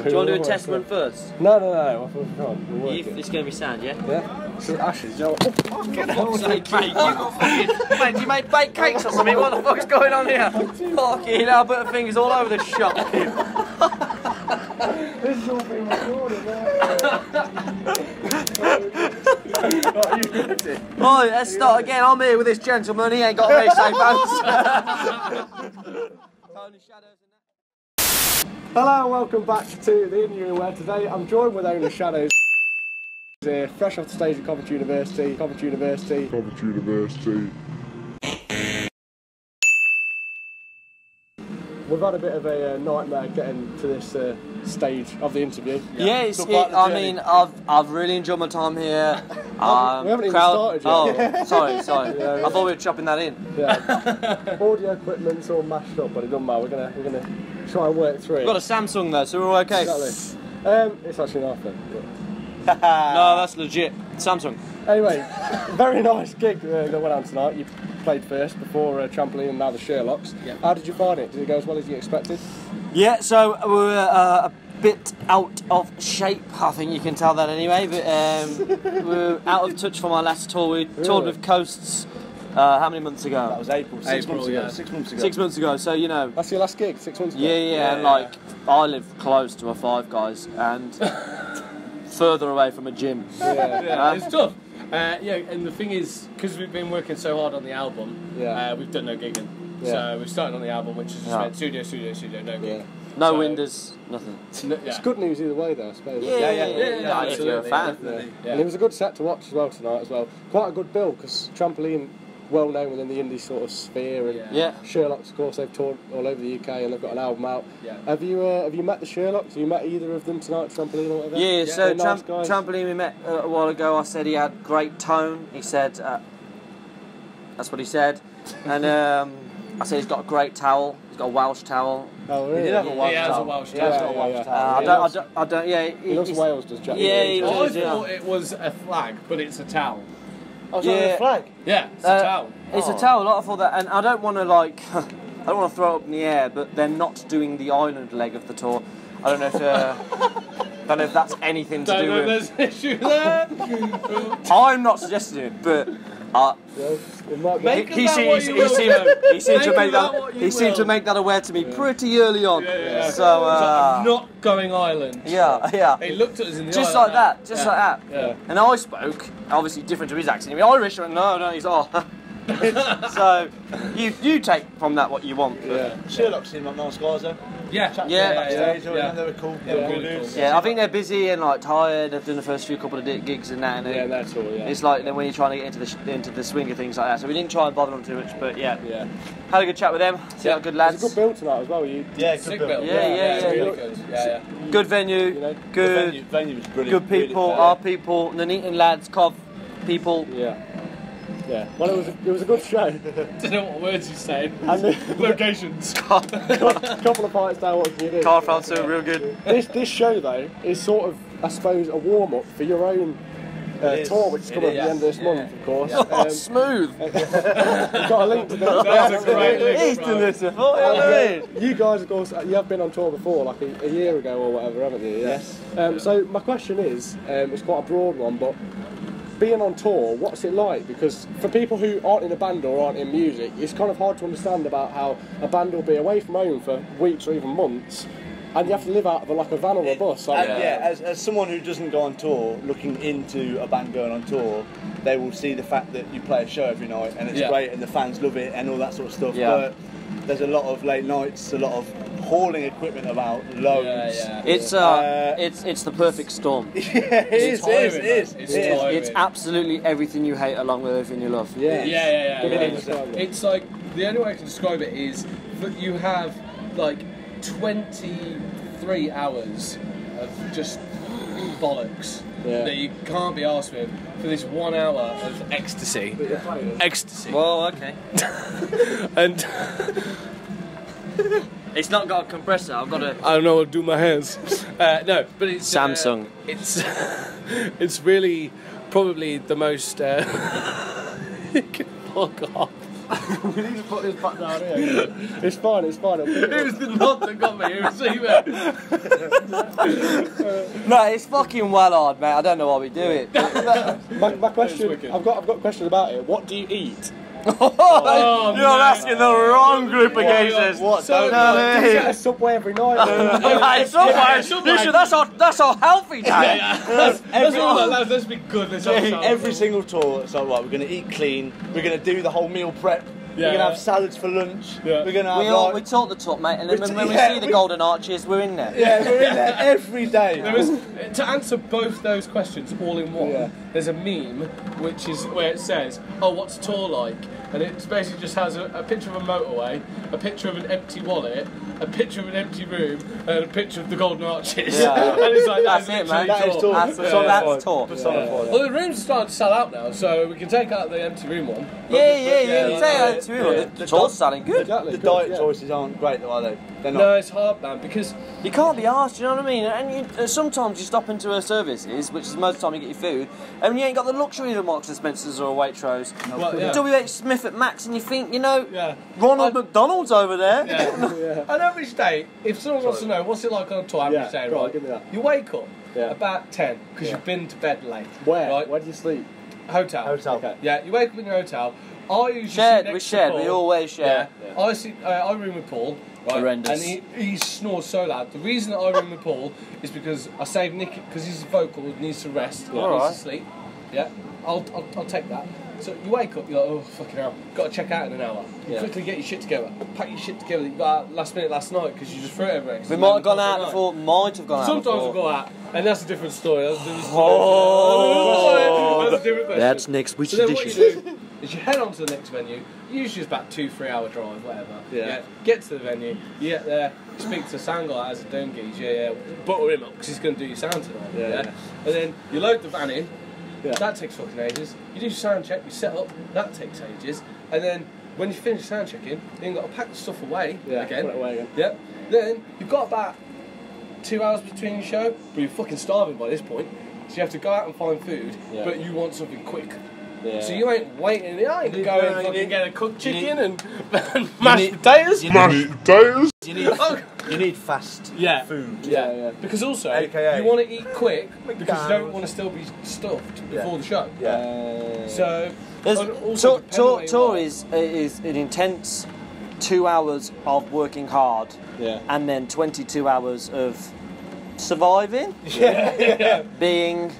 Do you want to do a testament first? No. It's going to be sound, yeah? Yeah? So Ashley, do you know what? Oh, Get off, mate, mate, you made baked cakes or something? What the fuck's going on here? Fucking hell, put fingers all over the shop. This is all being recorded, man. Right, let's start again. I'm here with this gentleman, he ain't got a very safe hands. Hello and welcome back to the interview where today I'm joined with owner Shadows. Here, fresh off the stage at Coventry University. We've had a bit of a nightmare getting to this stage of the interview. I've really enjoyed my time here. We haven't even started yet. Oh, sorry. I thought we were chopping that in. Yeah. Audio equipment's all mashed up, but it doesn't matter. We're gonna try and work through it. We've got a Samsung though, so we're all okay. Exactly. It's actually an iPhone. No, that's legit. Samsung. Anyway, very nice gig that went on tonight. You played first before trampoline and now the Sherlocks. Yep. How did you find it? Did it go as well as you expected? Yeah, so we're a bit out of shape. I think you can tell that anyway. But we're out of touch from our last tour. We toured with Coasts. How many months ago? That was April. 6 months ago. 6 months ago. 6 months ago. So you know. That's your last gig. 6 months ago. Yeah. And like I live close to a Five Guys and further away from a gym. Yeah, it's tough. And the thing is, because we've been working so hard on the album, we've done no gigging. Yeah. So we've started on the album, which is just meant studio, no gig. Yeah. No windows, nothing. It's good news either way, though, I suppose. Yeah, if you're a fan. Yeah. And it was a good set to watch as well tonight as well. Quite a good bill because trampoline, well known within the indie sort of sphere, and Sherlocks, of course, they've toured all over the UK and they've got an album out. Yeah. Have you met the Sherlocks? Have you met either of them tonight, trampoline or whatever? Yeah. So nice trampoline we met a while ago. I said he had great tone. He said that's what he said, and I said he's got a great towel. He's got a Welsh towel. Oh really? He has a Welsh towel. I don't. Yeah. He loves Wales, does Jack? Yeah. I thought it was a flag, but it's a towel. Oh, is that a flag? Yeah, it's a towel. It's a towel. I thought that, and I don't want to I don't want to throw it up in the air, but they're not doing the island leg of the tour. I don't know if that's anything to do with. There's an issue there. I'm not suggesting it, but he seemed to make that aware to me pretty early on. Yeah. So I'm not going island. Yeah. He looked at us in the eye. Just like that. Yeah. And I spoke, obviously different to his accent. He was Irish. I went, no, he's so you take from that what you want. Yeah. Sherlock seemed like nice guys though. Yeah. They were cool. Yeah, I think they're busy and like tired. They've done the first couple of gigs and that. And that's all. Yeah. It's like then when you're trying to get into the swing of things like that. So we didn't try and bother them too much, but had a good chat with them. How good lads. It was a good build tonight as well. Good build. Yeah. Good venue. Good venue was brilliant. Good people. Really Our people. Nuneaton lads. Cov people. Yeah, well, it was a good show. Don't know what words you're saying. Locations. Couple of pints down, what can you do? Car felt so real good. This show though is sort of, I suppose, a warm up for your own tour, which is coming at the end of this month, of course. Smooth. We've got a link to that. That's a great link. He's done this before. You guys, of course, you have been on tour before, like a year ago or whatever, haven't you? Yes. So my question is, it's quite a broad one, but being on tour, what's it like? Because for people who aren't in a band or aren't in music, it's kind of hard to understand about how a band will be away from home for weeks or even months, and you have to live out of a van or a bus. As someone who doesn't go on tour, looking into a band going on tour, they will see the fact that you play a show every night and it's great and the fans love it and all that sort of stuff. But there's a lot of late nights, a lot of hauling equipment about, loads. It's the perfect storm. It is. It's absolutely everything you hate along with everything you love. It's like, the only way I can describe it is that you have like 23 hours of just bollocks that you can't be arsed with for this 1 hour of ecstasy. Well, okay. And it's not got a compressor. I've got a. I don't know what to do with my hands. No, but it's Samsung. It's really probably the most. Fuck off. We need to put this back down here. It's fine, it's fine. It was the nod that got me. It was No, it's fucking well hard, mate. I don't know why we do it. My question, I've got a question about it. What do you eat? Oh, you're asking the wrong group of geezers. What? Do you get a Subway every night? That's our healthy day. Let's be good. Every single tour, it's like, right, we're going to eat clean, we're going to do the whole meal prep, we're going to have salads for lunch, we're going to have we talk the talk, mate, and then when we see the golden arches, we're in there. Yeah, we're in there every day. To answer both those questions all in one, there's a meme which is where it says, "Oh, what's a tour like?" And it basically just has a picture of a motorway, a picture of an empty wallet, a picture of an empty room, and a picture of the golden arches. Yeah. And it's like, that's it, mate. That is tour. That's tour. Well, the rooms are starting to sell out now, so we can take out the empty room one. Yeah, you can take out the empty room. The tour's selling good. The diet choices aren't great, though, are they? They're not. No, it's hard, man, because you can't be arsed, you know what I mean? And sometimes you stop into a services, which is most of the time you get your food, and you ain't got the luxury of a Marks and Spencer's or a Waitrose. W.H. Smith at Max, and you think, Ronald McDonald's over there. Yeah. On average day, if someone wants to know what's it like on a tour, average day, right? Give me that. You wake up about 10 because you've been to bed late. Where? Right? Where do you sleep? Hotel. Okay. Yeah, you wake up in your hotel. I usually shared. We always share. Yeah. I room with Paul. Right? Horrendous. And he snores so loud. The reason that I room with Paul is because I saved Nick because he's vocal, needs to rest, needs to sleep. Yeah, I'll take that. So you wake up, you're like, oh fucking hell, got to check out in an hour. You quickly get your shit together, pack your shit together. You got out last minute last night because you just threw it everywhere. We might have gone out before. Sometimes we'll go out, and that's a different story. That's a different question. That's next week's edition. What you do is you head on to the next venue. Usually it's about 2-3 hour drive, whatever. Yeah. Get to the venue. You get there. You speak to the sound guy as a donkey. Butter him up because he's going to do your sound tonight. Yeah. And then you load the van in. Yeah. That takes fucking ages. You do sound check, you set up, that takes ages. And then when you finish sound checking, then you've got to pack the stuff away again. Put it away again. Yep. Then you've got about 2 hours between your show, but you're fucking starving by this point. So you have to go out and find food, but you want something quick. Yeah. So you ain't waiting, you ain't going and fucking get a cooked chicken and mashed potatoes. You need fast food. Yeah. Because also, AKA, you want to eat quick because you don't want to still be stuffed before the show. Yeah. So, tour is an intense 2 hours of working hard, and then 22 hours of surviving, being.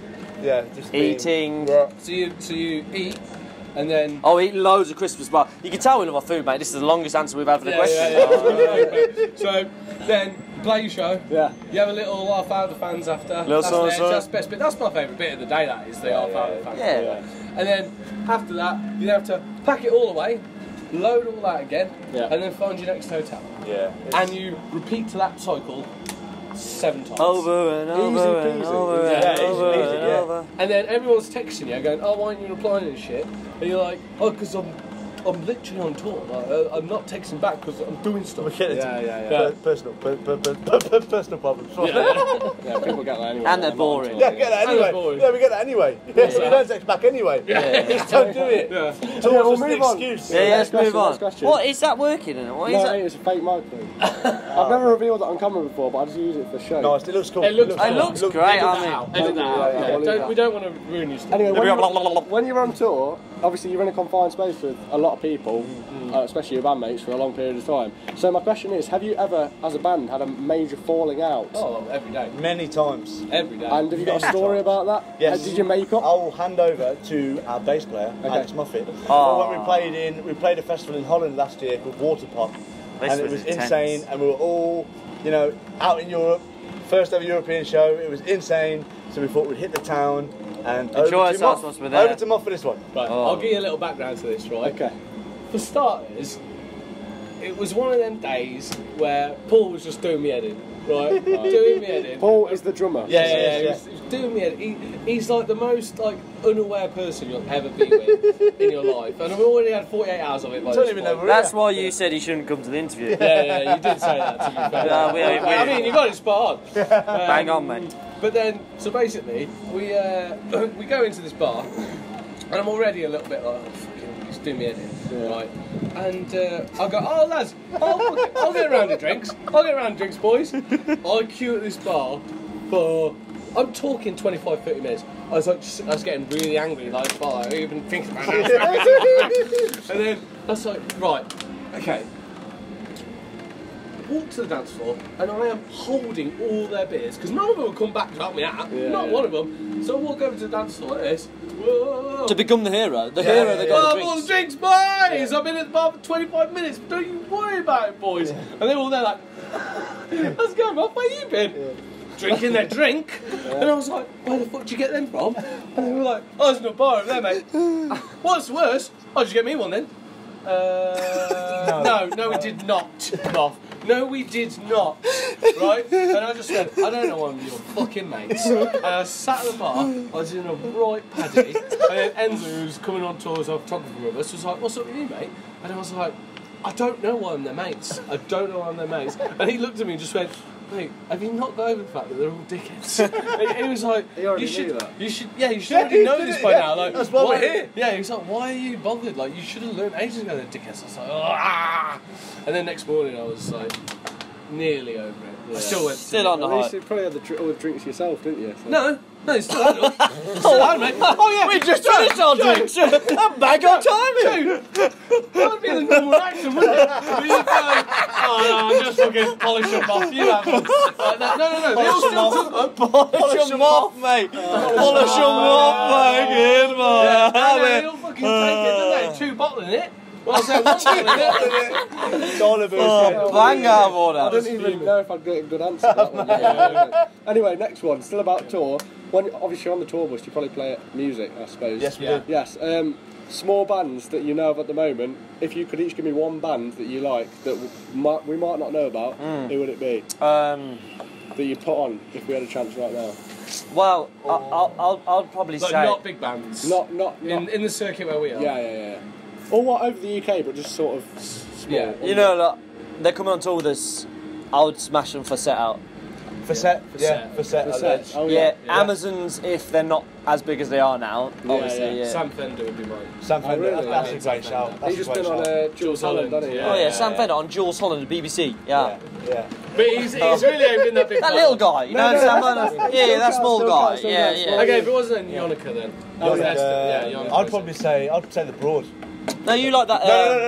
Yeah, just eating. So you eat, and then eat loads of Christmas bars. You can tell we love our food, mate. This is the longest answer we've had for the question. So then you play your show. Yeah. You have a little laugh out of the fans after. That's the best bit. That's my favourite bit of the day. That is the laugh out of the fans. Yeah. And then after that, you have to pack it all away, load all that again, and then find your next hotel. Yeah. And you repeat to that cycle 7 times. Over and over and over and over. And then everyone's texting you going, oh, why aren't you replying and shit? And you're like, oh, because I'm literally on tour. Like, I'm not texting back because I'm doing stuff. Personal problems. Yeah, people get that anyway. And they're boring. Yeah, get that anyway. Yeah, we get that anyway. You don't text back anyway. Just don't do it. It's always just an excuse. Let's move on. What is that working in it? What is that? It's a fake mic thing. I've never revealed that on camera before, but I just use it for show. Nice, it looks cool. It looks great. Edit that out. We don't want to ruin your stuff. Anyway, when you're on tour, obviously you're in a confined space with a lot of people, especially your bandmates, for a long period of time. So my question is, have you ever, as a band, had a major falling out? Oh, every day. Many times. Every day. And have you got a story about that? Yes. Did you make up? I'll hand over to our bass player, Alex Muffet. When we played a festival in Holland last year called Waterpop, and it was insane, and we were all, out in Europe, first ever European show. It was insane, so we thought we'd hit the town. And over to Moff for this one. Right, I'll give you a little background to this, right? Okay. For starters, it was one of them days where Paul was just doing me head in, right? Doing me head in. Paul is the drummer. Yeah. He was doing me head in. He's like the most unaware person you'll ever be with in your life, and I've already had 48 hours of it. That's why you said he shouldn't come to the interview. Yeah, you did say that. To be fair. I mean, you got it spot on. Bang on, mate. But then, so basically, we go into this bar, and I'm already a little bit like, oh, fucking, he's doing me head in. right? And I go, oh lads, I'll get around to drinks. I'll get around to drinks, boys. I queue at this bar for, I'm talking 25, 30 minutes. I was getting really angry, like, I didn't even think about it. And then I was like, right, okay. Walk to the dance floor, and I am holding all their beers because none of them will come back to help me out. Not one of them. So I walk over to the dance floor like this. Whoa. To become the hero. The hero that got the drinks. All the drinks, boys! I've been at the bar for 25 minutes. Don't you worry about it, boys. And they're all there like, how's it going, Rob? Where you been? Drinking their drink. And I was like, where the fuck did you get them from? And they were like, oh, there's no bar over there, mate. What's worse? Oh, did you get me one then? No, we did not. No, we did not. Right? And I just went, I don't know one of your fucking mates. And I sat at the bar, I was in a right paddy, and then Enzo, who was coming on tour as a photographer with us, was like, what's up with you, mate? And I was like, I don't know why I'm their mates. And he looked at me and just went, mate, have you not got over the fact that they're all dickheads? He was like, you should already know this by now. Like, that's why we're here. Yeah, he was like, why are you bothered? Like, you should have learned ages ago they're dickheads. I was like, ah! And then next morning I was like, nearly over it. Yeah. I still went. Still on the high. You probably had all the drinks yourself, didn't you? So. No, you still had them. Still had, mate. Oh yeah, we just finished our drinks. I'm back on timing. That would be the normal action, wouldn't it? Be like, oh no, I'm just fucking polish them off. You have them. Like that. No. They all still took them. Polish them off, mate. Polish them off, mate. Good man. They all fucking take it, don't they? 2 bottling it. Well, I said 1 bottle in it. Dollar bills. Bang out of order. I don't even know if I'd get a good answer to that one. Anyway, next one, still about tour. When obviously on the tour bus, you probably play music, I suppose. Yes, we do. Yes. Small bands that you know of at the moment. If you could each give me one band that you like that we might not know about, who would it be? That you put on if we had a chance right now. Well, I'll probably like say not big bands. Not in the circuit where we are. Yeah. Or what over the UK, but just sort of small. Yeah. You know, like, they're coming on tour with us. I would smash them for Set Out. For set. Oh, Yeah, Amazons, if they're not as big as they are now, obviously. Yeah. Sam Fender would be mine. Sam Fender, really? that's a great shout. He's just been on Jules Holland, hasn't he? Oh yeah, Sam Fender on Jules Holland, BBC. Yeah. But he's really aimed in that big. That little guy, you know, Sam Fender. Yeah, that small guy. Yeah. Okay, if it wasn't Yonica then. I'd probably say the Broad. No, you like that?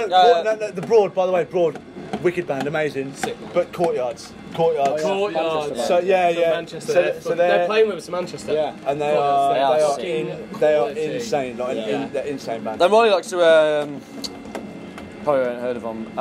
No, the Broad. By the way, Broad, wicked band, amazing. Sick. But Courtyards. Courtyards. So yeah. Manchester. So they're playing with us in Manchester. Yeah, and they are insane. Like they're insane band. Then Ronnie likes to probably haven't heard of them.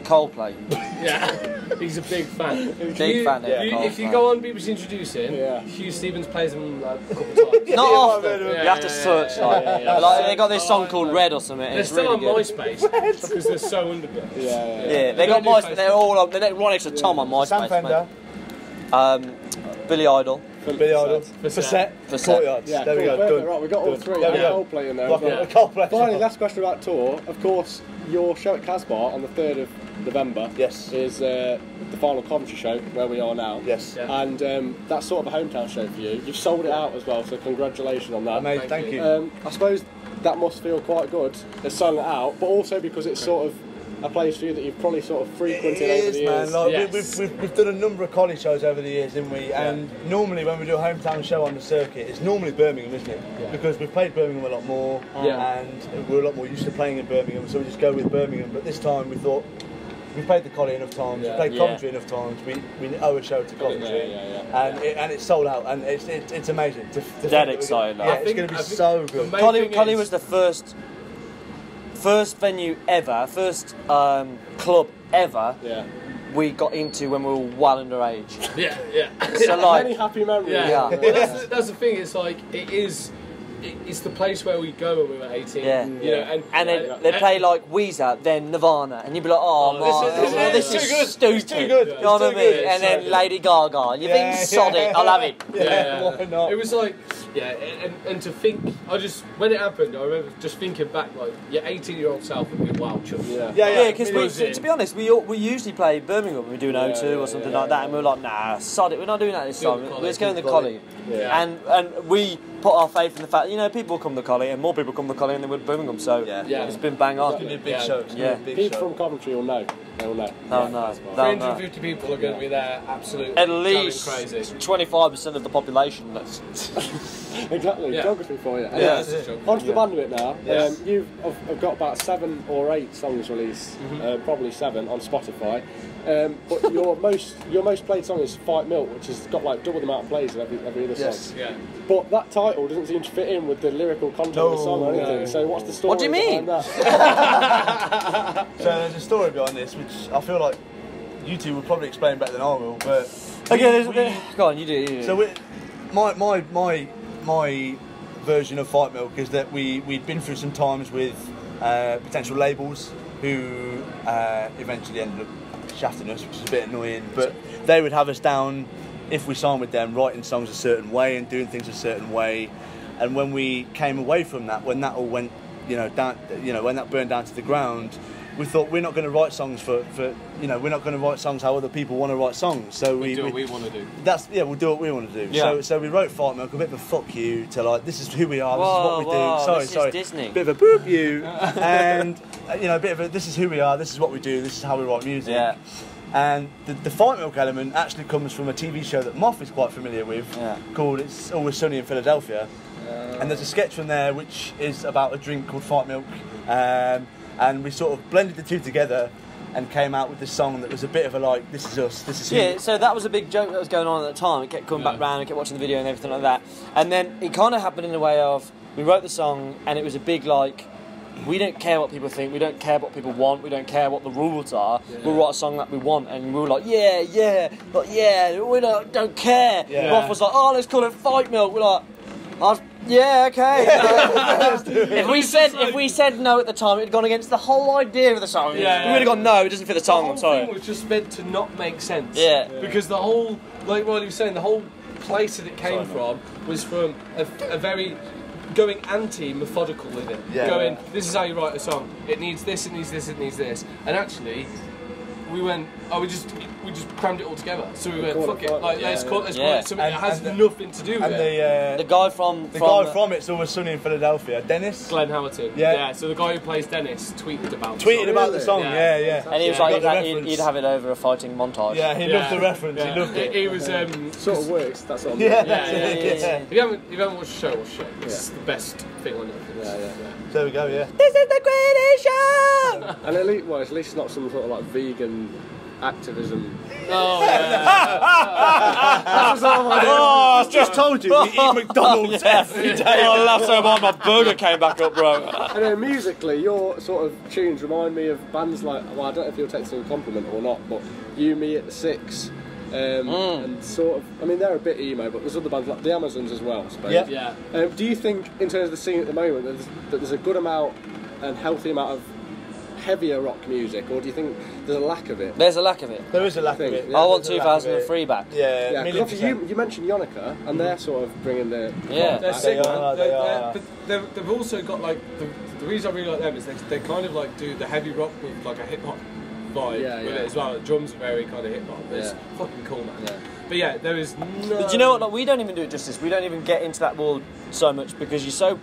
Coldplay. Yeah, he's a big fan. Big fan. If you go on BBC Introducing, Hugh Stevens plays them like, a couple of times. Not often. You have to search. Like they got this song called Red or something. They're still on MySpace because they're so underground. Yeah, they got MySpace. They're all on. They're right next to Tom on MySpace. Sam Fender. Billy Idol. For set. Courtyards. Yeah, there we go. Good. Right, we got all three. There we go. Coldplay in there. Coldplay. Finally, last question about tour. Of course, your show at Casbah on the 3rd of November. Yes. Is the final Coventry show where we are now. Yes. Yeah. And that's sort of a hometown show for you. You've sold it out as well, so congratulations on that. Amazing. Thank you. I suppose that must feel quite good. It's selling it out, but also because it's sort of a place for you that you've probably sort of frequented over the years. Man. Like, we've done a number of college shows over the years, haven't we? And normally when we do a hometown show on the circuit, it's normally Birmingham, isn't it? Yeah. Because we've played Birmingham a lot more, and we're a lot more used to playing in Birmingham, so we just go with Birmingham. But this time we thought, we've played the Collie enough times, we've played Coventry enough times, we owe a show to Coventry, and it's sold out, and it's amazing. Dead excited. Yeah, it's going to be so good. Collie was the first venue ever, first club ever we got into when we were well underage. Yeah. So like, many happy memories. Well, that's the thing. It's like it's the place where we go when we were 18. Yeah. You know, and they play like Weezer, then Nirvana, and you'd be like, this is stupid. It's too good. You know what I mean? And then Lady Gaga. You think sod it? I'll have it. Why not? It was like, and to think, when it happened, I remember just thinking back, like your 18-year-old self would be wild chuffed. Yeah, because to be honest, we usually play Birmingham when we do an O2 or something like that, and we were like, nah, sod it, we're not doing that this time. Let's go in the Collie. And put our faith in the fact, you know, people come to Collie, and more people come to Collie than they would Birmingham. So it's been bang on. It's going to be a big show. People from Coventry will know. They'll know. They'll know. 350 people are going to be there, absolutely. At least crazy. 25% of the population. That's exactly, geography for you. On to the band bit now. You've got about 7 or 8 songs released, probably 7 on Spotify. But your most played song is Fight Milk, which has got like double the amount of plays of every other song. Yeah. But that title doesn't seem to fit in with the lyrical content of the song or anything. So what's the story? What do you mean? That? So there's a story behind this, which I feel like you two will probably explain better than I will. But go on, you do. So my version of Fight Milk is that we'd been through some times with potential labels who eventually ended up shafting us, which is a bit annoying, but they would have us down if we signed with them writing songs a certain way and doing things a certain way, and when we came away from that, when that all went down, when that burned down to the ground, we thought we're not going to write songs for we're not going to write songs how other people want to write songs, so we do what we want to do. We'll do what we want to do. So we wrote Fight Milk, a bit of a fuck you to like, this is who we are, this is what we do. Sorry, Disney. Bit of a boop you, and a bit of a, this is who we are, this is what we do, this is how we write music. Yeah. And the Fight Milk element actually comes from a TV show that Moff is quite familiar with, called It's Always Sunny in Philadelphia. And there's a sketch from there which is about a drink called Fight Milk, and we sort of blended the two together and came out with this song that was a bit of a like, this is us, this is Yeah, so that was a big joke that was going on at the time. It kept coming back round, I kept watching the video and everything like that. And then it kind of happened in a way of, we wrote the song and it was a big like, we don't care what people think, we don't care what people want, we don't care what the rules are, we'll write a song that we want, and we were like, we don't care. Roth was like, oh, let's call it Fight Milk. We're like, okay. If we said no at the time, it had gone against the whole idea of the song. We would have gone, no, it doesn't fit the song, I'm sorry. The whole thing was just meant to not make sense. Because the whole, like what he was saying, the whole place that it came from was from a very going anti-methodical with it. Going, this is how you write a song. It needs this, it needs this, it needs this. And actually, we went, we just crammed it all together. So we went, fuck it, like let's call it something that has nothing to do with it. The guy from It's Always Sunny in Philadelphia, Dennis. Glenn Hamilton. So the guy who plays Dennis tweeted about the song. And he was like, he'd have it over a fighting montage. Yeah, he loved the reference. He loved it. It was sort of works. That's what I'm If you haven't watched the show, watch the show. It's the best thing on it. There we go. This is the greatest show. And at least it's not some sort of like vegan activism. I just told you, we eat McDonald's every day. Last time my burger came back up, bro. And then musically, your sort of tunes remind me of bands like, well, I don't know if you'll take this as a compliment or not, but You, Me at the Six. And sort of, I mean, they're a bit emo, but there's other bands like the Amazons as well, I suppose. Do you think, in terms of the scene at the moment, that there's a good amount and healthy amount of heavier rock music, or do you think there's a lack of it? There's a lack of it. There is a lack of it. I want 2003 back. Yeah, because you mentioned Yonica, and they're sort of bringing the... They're sick, man. But they've also got, like, the reason I really like them is they kind of, like, do the heavy rock with, like, a hip-hop vibe with it as well. The drums are very kind of hip-hop. It's fucking cool, man. But there is no... But do you know what? Like, we don't even do it justice. We don't even get into that world so much because you're so,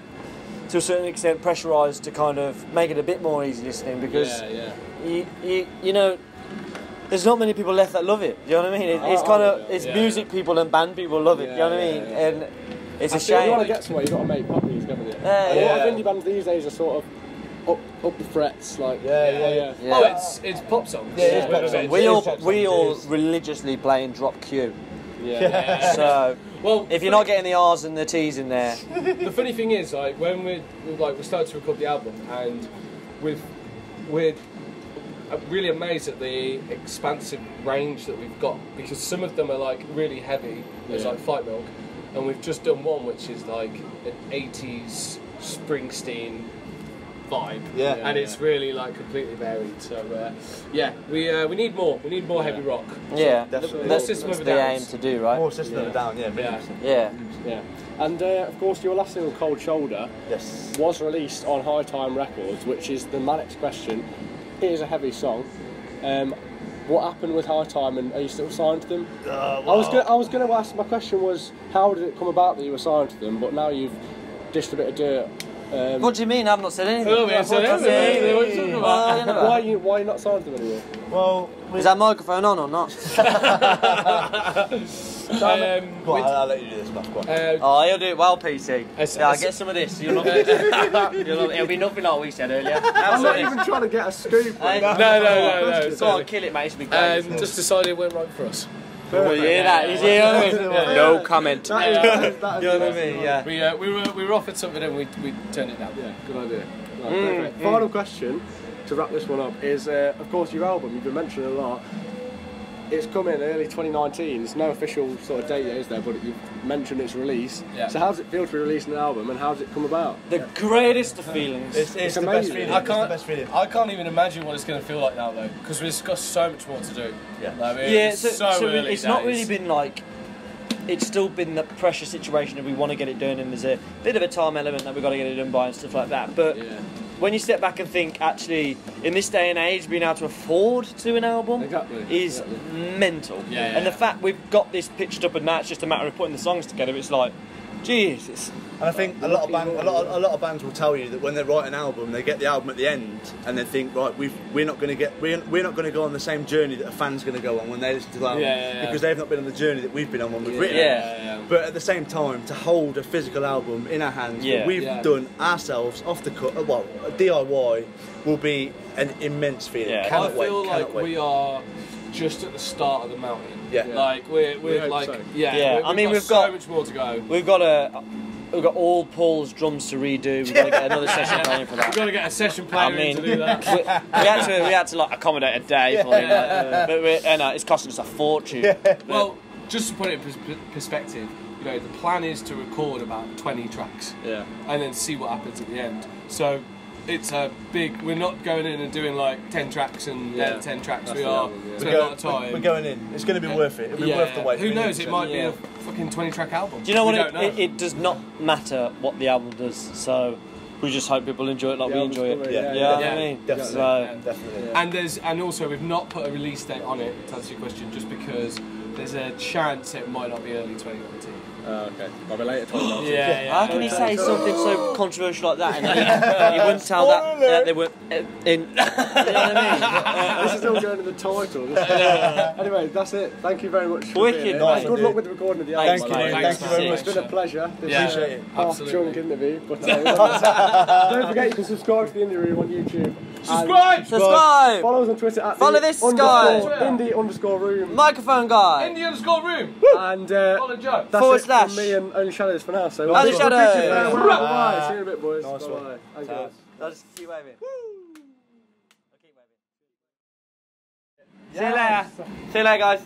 to a certain extent, pressurised to kind of make it a bit more easy listening because you know, there's not many people left that love it. You know what I mean? It's music people and band people love it. You know what I mean? And it's a shame. If you want to get somewhere, you've got to make pop music, haven't you? A lot of indie bands these days are sort of up the frets, like Oh, it's pop songs. It's pop songs. We all religiously playing drop Q. So if you're not getting the R's and the T's in there, the funny thing is, like when we started to record the album, and we're really amazed at the expansive range that we've got, because some of them are like really heavy, as like Fight Milk, and we've just done one which is like an 80s Springsteen vibe, and it's really like completely varied. So we need more. We need more heavy rock. Definitely. That's the aim to do, right? More System of a Down, And of course, your last single, Cold Shoulder, was released on High Time Records, which is the Manic's question. It is a heavy song. what happened with High Time, and are you still signed to them? I was going to ask. My question was, how did it come about that you were signed to them? But now you've dished a bit of dirt. What do you mean? I've not said anything. Oh, we haven't said anything. What are you talking about? Why are you not signed to them anymore? Well, is that microphone on or not? I'll let you do this, Matt. Oh, you'll do it well, PC. I'll get some of this. It'll be nothing like we said earlier. I'm not even trying to get a scoop. No. Go on, kill it, mate. It's been great. Just decided it went right for us. Well, you hear that? You hear what I mean? No comment. That is you know what I mean? Yeah. We were offered something and we turned it down. Yeah, good idea. Right, Final question to wrap this one up is, of course, your album. You've been mentioning a lot. It's coming early 2019. There's no official sort of date yet, is there? But you've mentioned its release. Yeah. So how does it feel to be releasing an album, and how does it come about? The greatest of feelings. It's the best feeling. I can't even imagine what it's going to feel like now, though, because we've got so much more to do. Yeah. So early it's not really been like. It's still been the pressure situation, and we want to get it done, and there's a bit of a time element that we've got to get it done by and stuff like that. But when you step back and think, actually, in this day and age, being able to afford to do an album is mental. And the fact we've got this pitched up, and now it's just a matter of putting the songs together. It's like, Jesus. And I think a lot of bands will tell you that when they write an album, they get the album at the end, and they think, right, we're not going to go on the same journey that a fan's going to go on when they listen to the album, because they've not been on the journey that we've been on when we've written it. But at the same time, to hold a physical album in our hands, that we've done ourselves off the cut, well, a DIY, will be an immense feeling. I feel like we are just at the start of the mountain. Like we're like so. I mean, we've got so much more to go. We've got all Paul's drums to redo. We've got to get another session playing for that. We've got to get a session player in to do that. we had to like accommodate a day for it. But it's costing us a fortune. Well, just to put it in perspective, you know, the plan is to record about 20 tracks. And then see what happens at the end. So it's a big. We're not going in and doing like 10 tracks and 10 tracks. We are spending a lot of time. We're going in. It's going to be worth it. It'll be worth the wait. Who knows? It might be a fucking 20-track album. Do you know what? It does not matter what the album does. So we just hope people enjoy it like we enjoy it. I mean, definitely. And also we've not put a release date on it, to answer your question, just because there's a chance it might not be early 2019. Okay. Might be later 2019. How can he say something so controversial like that? And he wouldn't tell that they were in. You know what I This is all going in the title. Anyway, that's it. Thank you very much. Wicked. Good luck with the recording of the album. Thank you very much. It's been a pleasure. Appreciate it. Half-chunk interview. But don't forget you can subscribe to the Indie Room on YouTube. Subscribe! Follow us on Twitter at Follow this guy. Indie_room. Microphone guy. Indie_room. And follow Joe. that's it from me and Only Shadows for now. So Only Shadows. Bye. See you in a bit, boys. Nice one. Bye. Thank you. I'll just keep waving. See you later. See you later, guys.